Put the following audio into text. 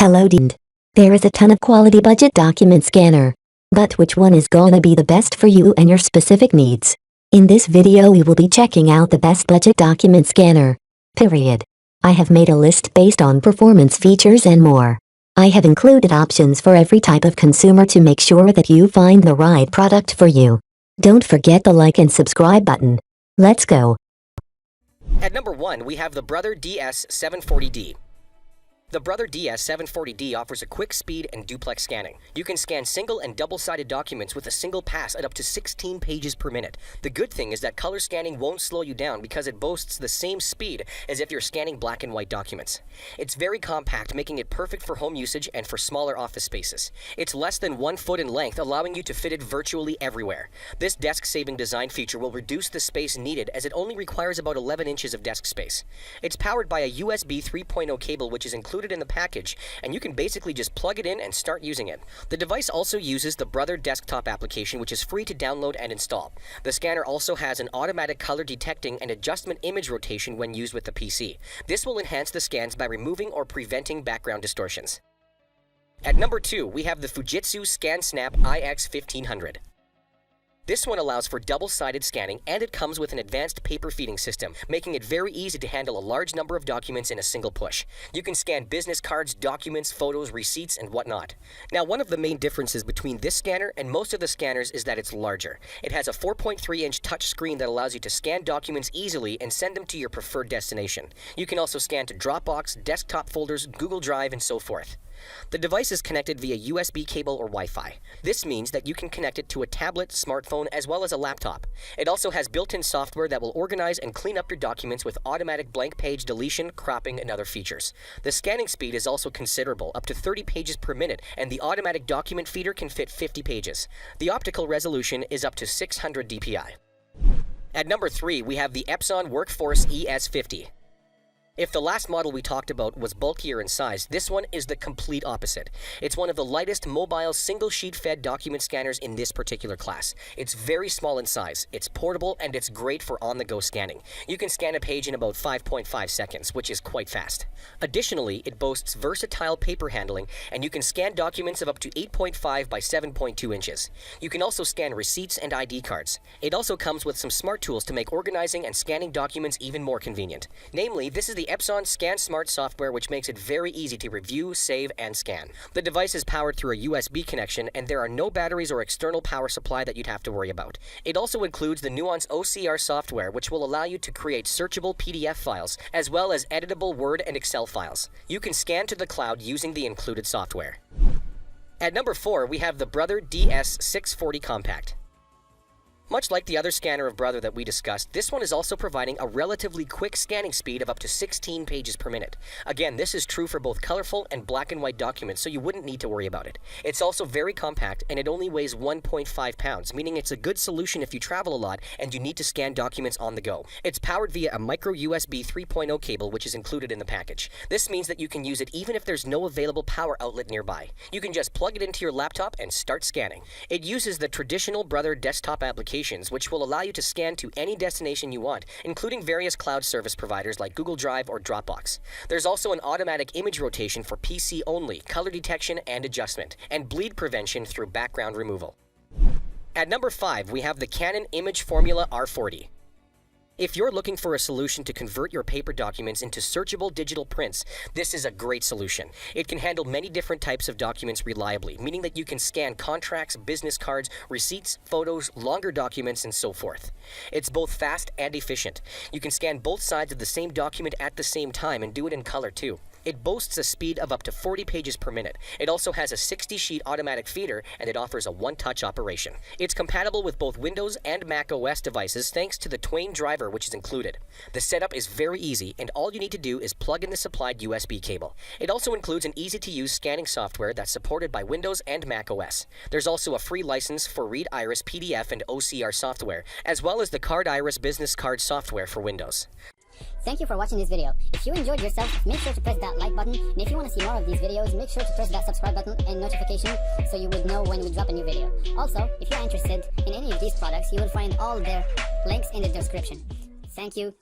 Hello Dean. There is a ton of quality budget document scanner. But which one is gonna be the best for you and your specific needs? In this video we will be checking out the best budget document scanner. Period. I have made a list based on performance features and more. I have included options for every type of consumer to make sure that you find the right product for you. Don't forget the like and subscribe button. Let's go. At number 1, we have the Brother DS740D. The Brother DS740D offers a quick speed and duplex scanning. You can scan single and double-sided documents with a single pass at up to 16 pages per minute. The good thing is that color scanning won't slow you down because it boasts the same speed as if you're scanning black and white documents. It's very compact, making it perfect for home usage and for smaller office spaces. It's less than 1 foot in length, allowing you to fit it virtually everywhere. This desk-saving design feature will reduce the space needed as it only requires about 11 inches of desk space. It's powered by a USB 3.0 cable which is included in the package, and you can basically just plug it in and start using it. The device also uses the Brother desktop application, which is free to download and install. The scanner also has an automatic color detecting and adjustment image rotation when used with the PC. This will enhance the scans by removing or preventing background distortions. At number 2, we have the Fujitsu ScanSnap IX1500. This one allows for double-sided scanning, and it comes with an advanced paper feeding system, making it very easy to handle a large number of documents in a single push. You can scan business cards, documents, photos, receipts, and whatnot. Now, one of the main differences between this scanner and most of the scanners is that it's larger. It has a 4.3-inch touch screen that allows you to scan documents easily and send them to your preferred destination. You can also scan to Dropbox, desktop folders, Google Drive, and so forth. The device is connected via USB cable or Wi-Fi. This means that you can connect it to a tablet, smartphone, as well as a laptop. It also has built-in software that will organize and clean up your documents with automatic blank page deletion, cropping, and other features. The scanning speed is also considerable, up to 30 pages per minute, and the automatic document feeder can fit 50 pages. The optical resolution is up to 600 dpi. At number 3, we have the Epson Workforce ES50. If the last model we talked about was bulkier in size, this one is the complete opposite. It's one of the lightest mobile single-sheet fed document scanners in this particular class. It's very small in size, it's portable, and it's great for on-the-go scanning. You can scan a page in about 5.5 seconds, which is quite fast. Additionally, it boasts versatile paper handling, and you can scan documents of up to 8.5 by 7.2 inches. You can also scan receipts and ID cards. It also comes with some smart tools to make organizing and scanning documents even more convenient. Namely, this is the Epson ScanSmart software, which makes it very easy to review, save, and scan. The device is powered through a USB connection, and there are no batteries or external power supply that you'd have to worry about. It also includes the Nuance OCR software, which will allow you to create searchable PDF files, as well as editable Word and Excel files. You can scan to the cloud using the included software. At number 4, we have the Brother DS640 Compact. Much like the other scanner of Brother that we discussed, this one is also providing a relatively quick scanning speed of up to 16 pages per minute. Again, this is true for both colorful and black and white documents, so you wouldn't need to worry about it. It's also very compact, and it only weighs 1.5 pounds, meaning it's a good solution if you travel a lot and you need to scan documents on the go. It's powered via a micro USB 3.0 cable, which is included in the package. This means that you can use it even if there's no available power outlet nearby. You can just plug it into your laptop and start scanning. It uses the traditional Brother desktop application, which will allow you to scan to any destination you want, including various cloud service providers like Google Drive or Dropbox. There's also an automatic image rotation for PC only, color detection and adjustment, and bleed prevention through background removal. At number 5, we have the Canon Image Formula R40. If you're looking for a solution to convert your paper documents into searchable digital prints, this is a great solution. It can handle many different types of documents reliably, meaning that you can scan contracts, business cards, receipts, photos, longer documents, and so forth. It's both fast and efficient. You can scan both sides of the same document at the same time and do it in color too. It boasts a speed of up to 40 pages per minute. It also has a 60-sheet automatic feeder, and it offers a one-touch operation. It's compatible with both Windows and Mac OS devices thanks to the Twain driver, which is included. The setup is very easy, and all you need to do is plug in the supplied USB cable. It also includes an easy-to-use scanning software that's supported by Windows and Mac OS. There's also a free license for Read Iris PDF and OCR software, as well as the Card Iris business card software for Windows. Thank you for watching this video. If you enjoyed yourself, make sure to press that like button, and if you want to see more of these videos, make sure to press that subscribe button and notification so you would know when we drop a new video. Also, if you're interested in any of these products, you will find all their links in the description. Thank you.